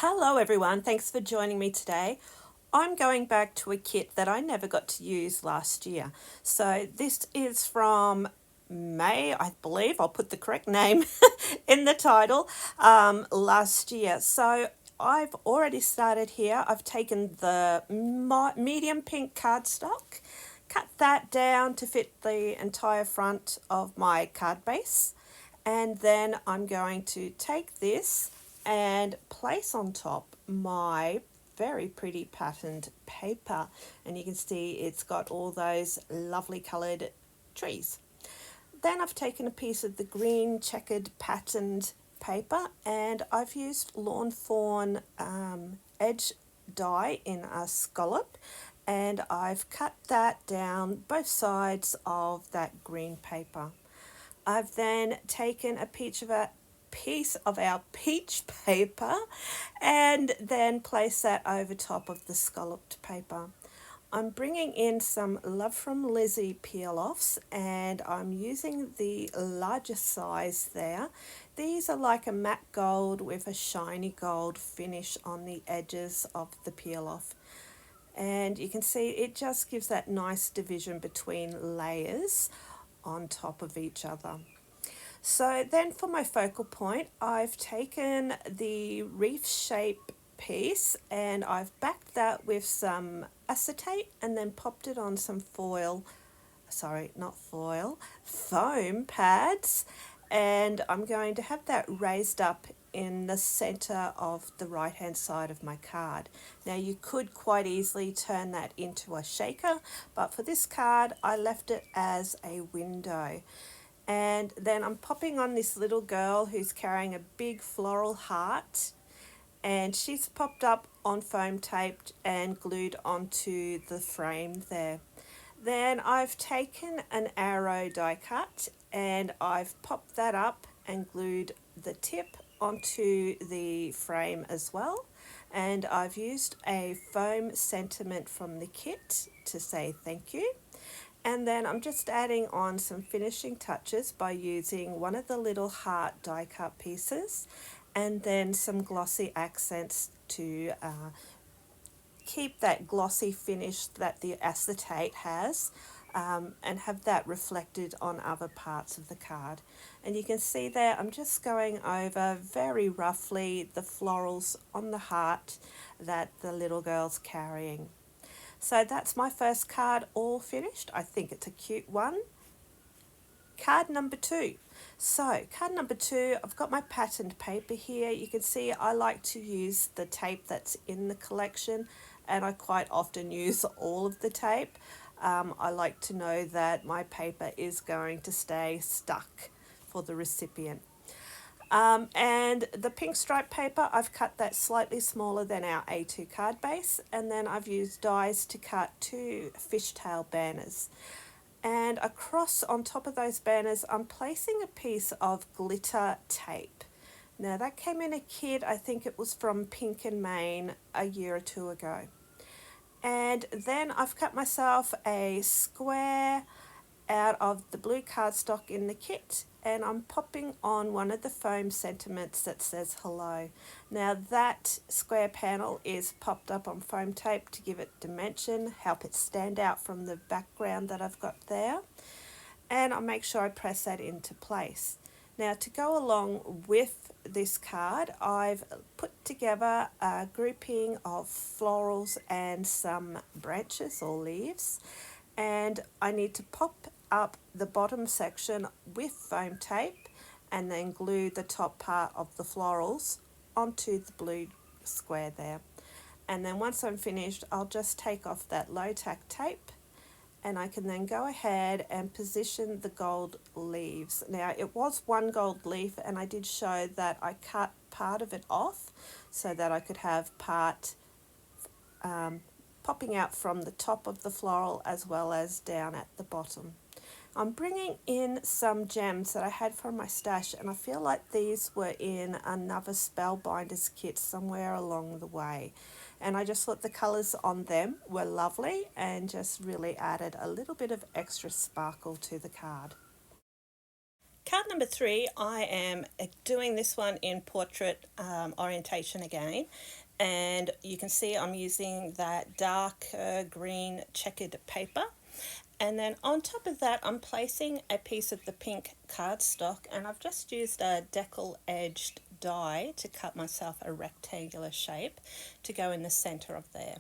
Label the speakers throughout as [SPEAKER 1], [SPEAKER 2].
[SPEAKER 1] Hello everyone, thanks for joining me today. I'm going back to a kit that I never got to use last year. So this is from May, I believe. I'll put the correct name in the title, last year. So I've already started here. I've taken the medium pink cardstock, cut that down to fit the entire front of my card base. And then I'm going to take this and place on top my very pretty patterned paper. And you can see it's got all those lovely coloured trees. Then I've taken a piece of the green checkered patterned paper and I've used Lawn Fawn edge die in a scallop, and I've cut that down both sides of that green paper. I've then taken a piece of our peach paper and then place that over top of the scalloped paper. I'm bringing in some Love from Lizzie peel-offs and I'm using the largest size there. These are like a matte gold with a shiny gold finish on the edges of the peel-off. And you can see it just gives that nice division between layers on top of each other. So then for my focal point, I've taken the reef shape piece and I've backed that with some acetate and then popped it on some foam pads, and I'm going to have that raised up in the center of the right hand side of my card. Now you could quite easily turn that into a shaker, but for this card I left it as a window. And then I'm popping on this little girl who's carrying a big floral heart, and she's popped up on foam taped and glued onto the frame there. Then I've taken an arrow die cut and I've popped that up and glued the tip onto the frame as well. And I've used a foam sentiment from the kit to say thank you. And then I'm just adding on some finishing touches by using one of the little heart die cut pieces and then some glossy accents to keep that glossy finish that the acetate has, and have that reflected on other parts of the card. And you can see there I'm just going over very roughly the florals on the heart that the little girl's carrying. So that's my first card all finished. I think it's a cute one. Card number 2. So card number 2, I've got my patterned paper here. You can see I like to use the tape that's in the collection, and I quite often use all of the tape. I like to know that my paper is going to stay stuck for the recipient. And the pink stripe paper, I've cut that slightly smaller than our A2 card base, and then I've used dies to cut 2 fishtail banners. And across on top of those banners, I'm placing a piece of glitter tape. Now that came in a kit, I think it was from Pink and Maine a year or two ago. And then I've cut myself a square out of the blue cardstock in the kit, and I'm popping on one of the foam sentiments that says hello. Now that square panel is popped up on foam tape to give it dimension, help it stand out from the background that I've got there, and I'll make sure I press that into place. Now to go along with this card, I've put together a grouping of florals and some branches or leaves, and I need to pop up the bottom section with foam tape and then glue the top part of the florals onto the blue square there. And then once I'm finished, I'll just take off that low tack tape and I can then go ahead and position the gold leaves. Now it was one gold leaf and I did show that I cut part of it off so that I could have part popping out from the top of the floral as well as down at the bottom. I'm bringing in some gems that I had from my stash, and I feel like these were in another Spellbinders kit somewhere along the way. And I just thought the colours on them were lovely and just really added a little bit of extra sparkle to the card. card number 3, I am doing this one in portrait orientation again, and you can see I'm using that dark green checkered paper. And then on top of that, I'm placing a piece of the pink cardstock, and I've just used a decal edged die to cut myself a rectangular shape to go in the center of there.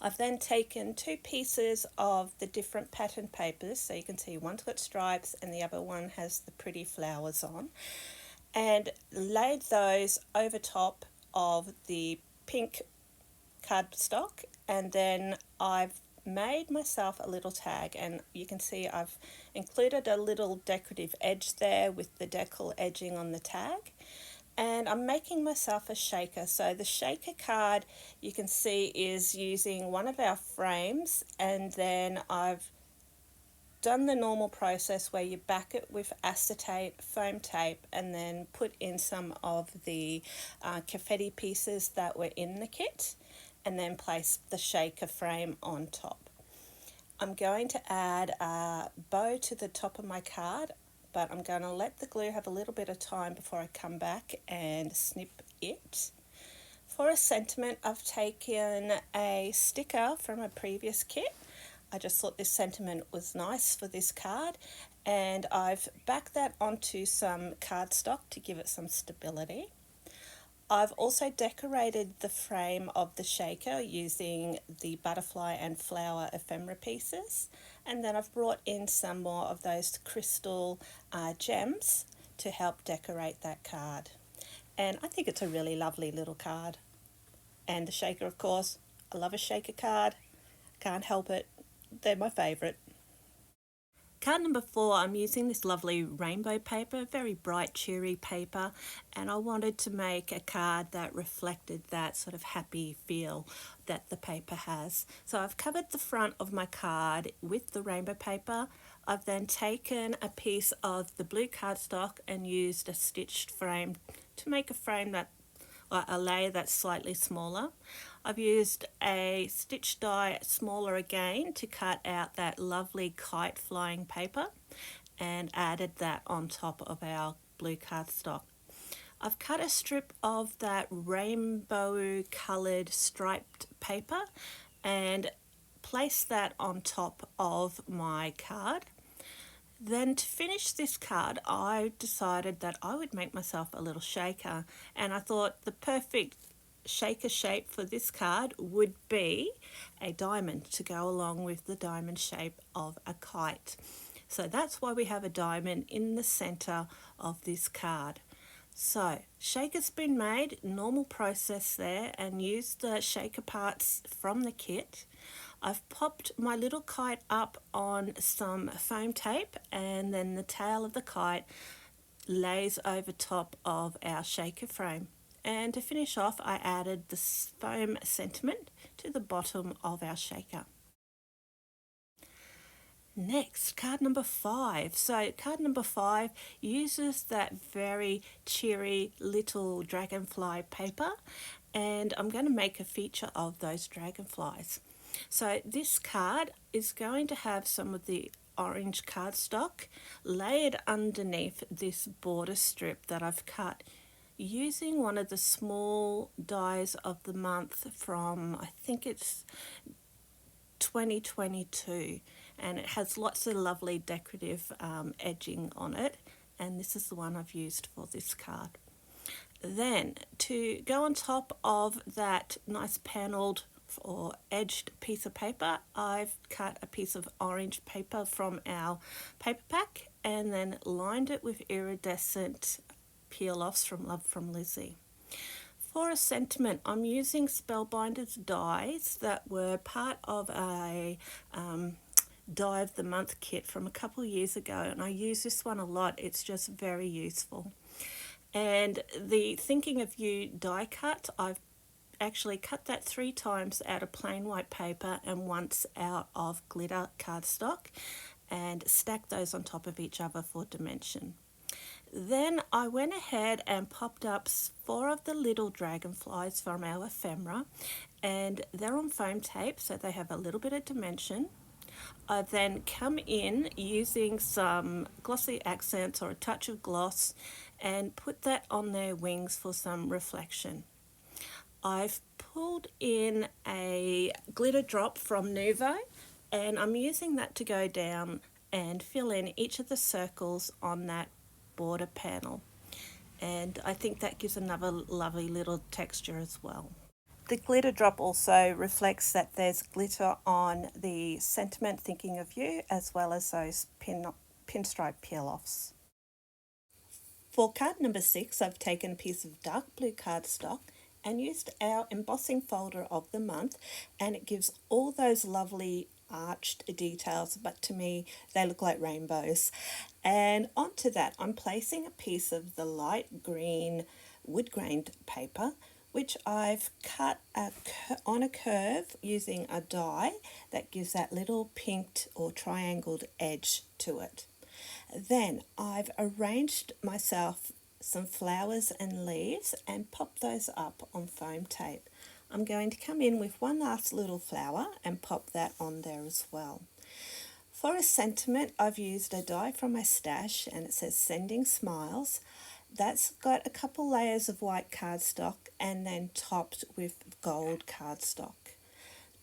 [SPEAKER 1] I've then taken 2 pieces of the different pattern papers, so you can see one's got stripes and the other one has the pretty flowers on, and laid those over top of the pink cardstock, and then I've made myself a little tag, and you can see I've included a little decorative edge there with the decal edging on the tag, and I'm making myself a shaker. So the shaker card, you can see, is using one of our frames, and then I've done the normal process where you back it with acetate foam tape and then put in some of the confetti pieces that were in the kit, and then place the shaker frame on top. I'm going to add a bow to the top of my card, but I'm going to let the glue have a little bit of time before I come back and snip it. For a sentiment, I've taken a sticker from a previous kit. I just thought this sentiment was nice for this card, and I've backed that onto some cardstock to give it some stability. I've also decorated the frame of the shaker using the butterfly and flower ephemera pieces, and then I've brought in some more of those crystal gems to help decorate that card. And I think it's a really lovely little card. And the shaker, of course, I love a shaker card, can't help it, they're my favourite. Card number 4, I'm using this lovely rainbow paper, very bright cheery paper, and I wanted to make a card that reflected that sort of happy feel that the paper has. So I've covered the front of my card with the rainbow paper. I've then taken a piece of the blue cardstock and used a stitched frame to make a frame that, or a layer that's slightly smaller. I've used a stitch die smaller again to cut out that lovely kite flying paper and added that on top of our blue cardstock. I've cut a strip of that rainbow coloured striped paper and placed that on top of my card. Then to finish this card, I decided that I would make myself a little shaker, and I thought the perfect shaker shape for this card would be a diamond to go along with the diamond shape of a kite. So that's why we have a diamond in the center of this card. So shaker's been made, normal process there, and used the shaker parts from the kit. I've popped my little kite up on some foam tape, and then the tail of the kite lays over top of our shaker frame. And to finish off, I added the foam sentiment to the bottom of our shaker. Next, card number 5. So card number 5 uses that very cheery little dragonfly paper, and I'm going to make a feature of those dragonflies. So this card is going to have some of the orange cardstock layered underneath this border strip that I've cut using one of the small dies of the month from, I think it's 2022, and it has lots of lovely decorative edging on it, and this is the one I've used for this card. Then to go on top of that nice panelled or edged piece of paper, I've cut a piece of orange paper from our paper pack and then lined it with iridescent peel-offs from Love from Lizzie. For a sentiment, I'm using Spellbinders dies that were part of a die of the month kit from a couple of years ago, and I use this one a lot. It's just very useful. And the Thinking of You die cut, I've actually cut that 3 times out of plain white paper and once out of glitter cardstock, and stacked those on top of each other for dimension. Then I went ahead and popped up 4 of the little dragonflies from our ephemera, and they're on foam tape, so they have a little bit of dimension. I then come in using some glossy accents or a touch of gloss and put that on their wings for some reflection. I've pulled in a glitter drop from Nuvo and I'm using that to go down and fill in each of the circles on that border panel. And I think that gives another lovely little texture as well. The glitter drop also reflects that there's glitter on the sentiment thinking of you as well as those pinstripe peel-offs. For card number 6, I've taken a piece of dark blue cardstock and used our embossing folder of the month, and it gives all those lovely arched details, but to me they look like rainbows. And onto that I'm placing a piece of the light green wood grained paper, which I've cut on a curve using a die that gives that little pinked or triangled edge to it. Then I've arranged myself some flowers and leaves and pop those up on foam tape. I'm going to come in with one last little flower and pop that on there as well. For a sentiment, I've used a die from my stash and it says Sending Smiles. That's got a couple layers of white cardstock and then topped with gold cardstock.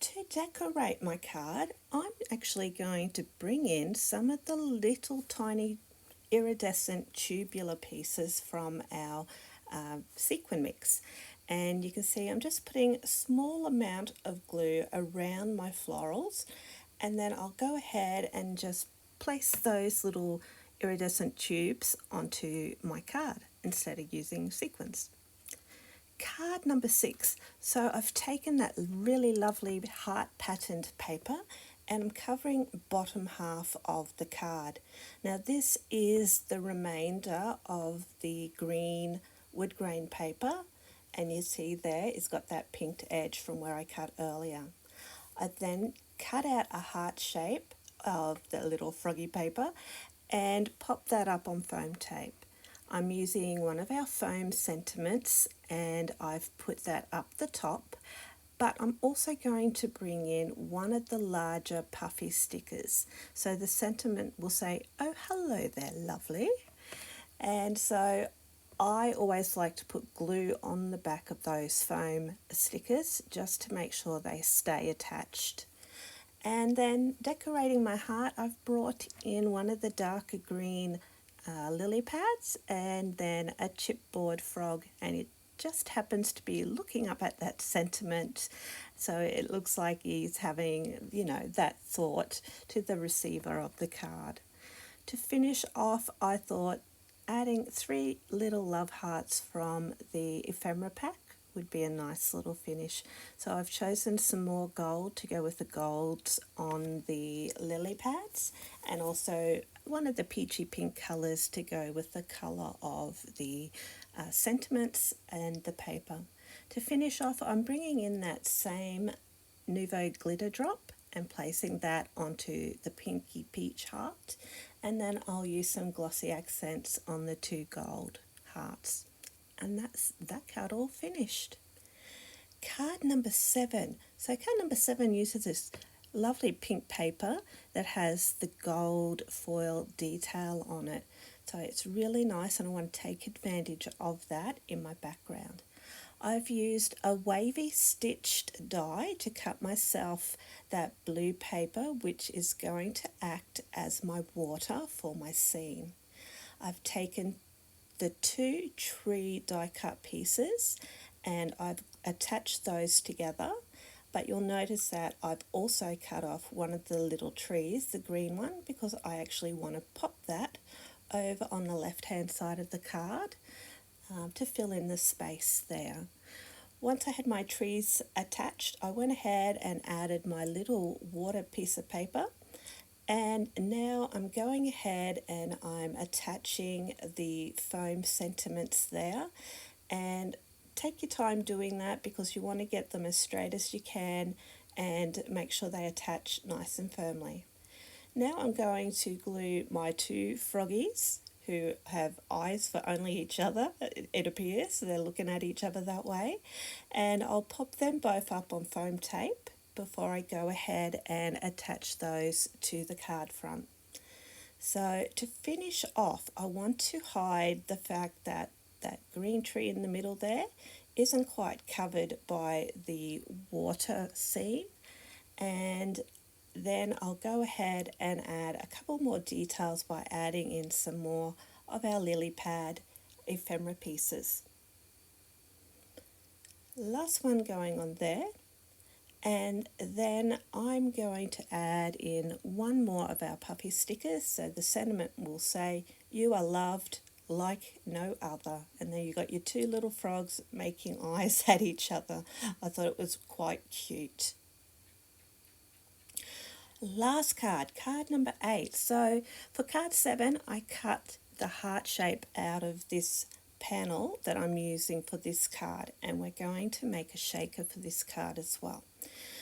[SPEAKER 1] To decorate my card, I'm actually going to bring in some of the little tiny iridescent tubular pieces from our sequin mix. And you can see I'm just putting a small amount of glue around my florals, and then I'll go ahead and just place those little iridescent tubes onto my card instead of using sequins. Card number 6. So I've taken that really lovely heart patterned paper and I'm covering bottom half of the card. Now this is the remainder of the green wood grain paper, and you see there it's got that pinked edge from where I cut earlier. I then cut out a heart shape of the little froggy paper and pop that up on foam tape. I'm using one of our foam sentiments and I've put that up the top, but I'm also going to bring in one of the larger puffy stickers. So the sentiment will say, "Oh, hello there, lovely." And so I always like to put glue on the back of those foam stickers just to make sure they stay attached. And then decorating my heart, I've brought in one of the darker green lily pads and then a chipboard frog, and it just happens to be looking up at that sentiment, so it looks like he's having, that thought to the receiver of the card. To finish off, I thought adding 3 little love hearts from the ephemera pack would be a nice little finish. So I've chosen some more gold to go with the golds on the lily pads, and also one of the peachy pink colours to go with the colour of the sentiments and the paper. To finish off, I'm bringing in that same Nuvo glitter drop and placing that onto the pinky peach heart, and then I'll use some glossy accents on the 2 gold hearts. And that's that card all finished. Card number 7. So card number 7 uses this lovely pink paper that has the gold foil detail on it. So it's really nice and I want to take advantage of that in my background. I've used a wavy stitched die to cut myself that blue paper, which is going to act as my water for my scene. I've taken the 2 tree die cut pieces and I've attached those together, but you'll notice that I've also cut off one of the little trees, the green one, because I actually want to pop that over on the left hand side of the card to fill in the space there. Once I had my trees attached, I went ahead and added my little water piece of paper. And now I'm going ahead and I'm attaching the foam sentiments there, and take your time doing that because you want to get them as straight as you can and make sure they attach nice and firmly. Now I'm going to glue my 2 froggies who have eyes for only each other, it appears, so they're looking at each other that way, and I'll pop them both up on foam tape before I go ahead and attach those to the card front. So to finish off, I want to hide the fact that that green tree in the middle there isn't quite covered by the water seam, and then I'll go ahead and add a couple more details by adding in some more of our lily pad ephemera pieces. Last one going on there, and then I'm going to add in one more of our puffy stickers. So the sentiment will say, "You are loved like no other." And there you got your two little frogs making eyes at each other. I thought it was quite cute. Last card, card number 8. So for card 7, I cut the heart shape out of this panel that I'm using for this card, and we're going to make a shaker for this card as well.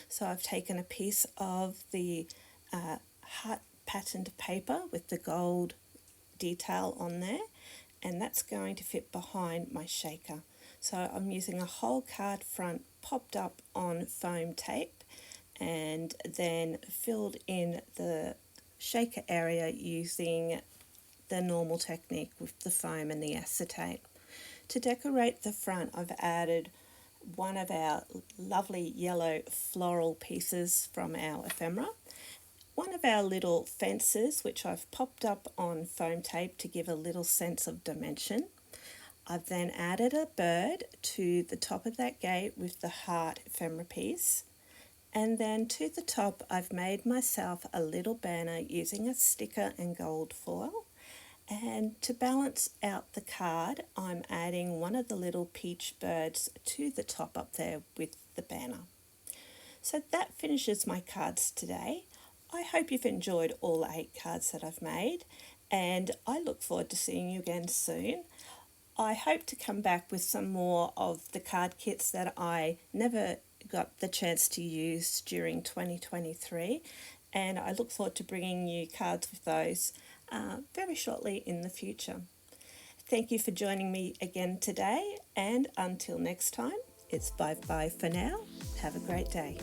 [SPEAKER 1] So I've taken a piece of the heart patterned paper with the gold detail on there, and that's going to fit behind my shaker. So I'm using a whole card front popped up on foam tape and then filled in the shaker area using the normal technique with the foam and the acetate. To decorate the front, I've added one of our lovely yellow floral pieces from our ephemera, one of our little fences which I've popped up on foam tape to give a little sense of dimension. I've then added a bird to the top of that gate with the heart ephemera piece, and then to the top I've made myself a little banner using a sticker and gold foil. And to balance out the card, I'm adding one of the little peach birds to the top up there with the banner. So that finishes my cards today. I hope you've enjoyed all 8 cards that I've made, and I look forward to seeing you again soon. I hope to come back with some more of the card kits that I never got the chance to use during 2023, and I look forward to bringing you cards with those very shortly in the future. Thank you for joining me again today, and until next time, it's bye-bye for now. Have a great day.